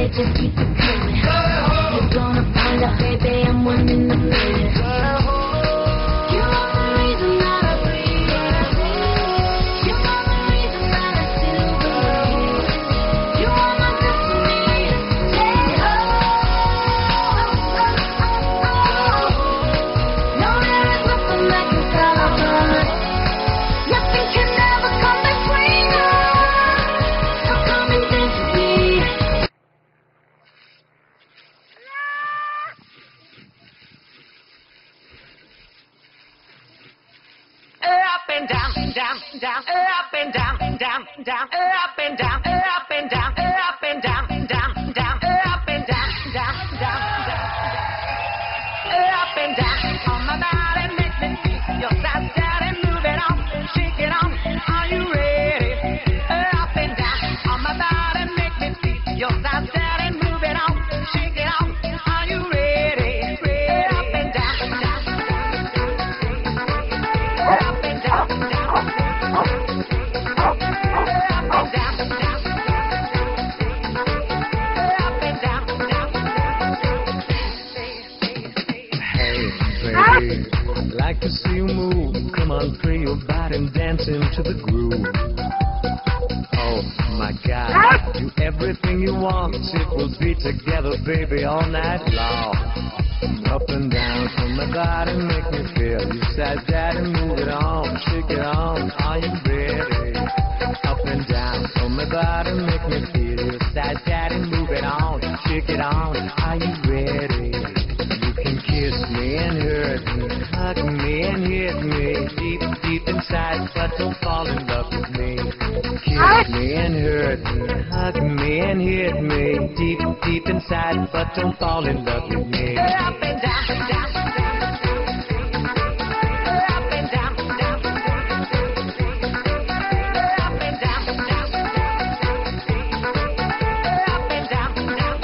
just keep it coming. You're gonna find out, baby, I'm one in a million. You are the reason that I breathe. You are the reason that I still believe. You are my destiny. Stay home. No, there is nothing that can stop us. Nothing can ever come between us. So come and dance with me. Up and down, down, down, up and down, down, down, up and down, up and down, up and down, down, down, up and down, down, down, up and down. On my body, make me feel your side, daddy, move it on, shake it on. Are you ready? Up and down. On my body, make me feel your side, daddy, move it on, shake it on. Are you ready? Up and down, down. Up and down, down. Up and down, down. Up and down, down. Hey, baby, like to see you move. Come on, free your body and dance into the groove. Oh my God, do everything you want. It will be together, baby, all night long. Up and down from my body, make me feel. You said, daddy, move it on, shake it on. Are you ready? Up and down from my body, make me feel. You said, daddy, move it on, shake it on. Are you ready? You can kiss me and hurt me, hug me and hit me deep, deep inside, but don't fall in love with me. Kiss me and hurt me, hug me and hit me deep, deep inside, but don't fall in love with me. Up and down, down, down. Up and down, down. Up and down, down. Up and down, down.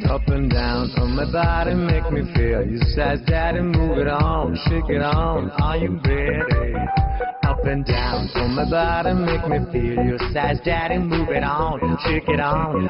Up and down on my body, make me feel. You said, daddy, move it on, shake it on. Are you ready? Up and down on my body, make me feel. You said, daddy, move it on, shake it on.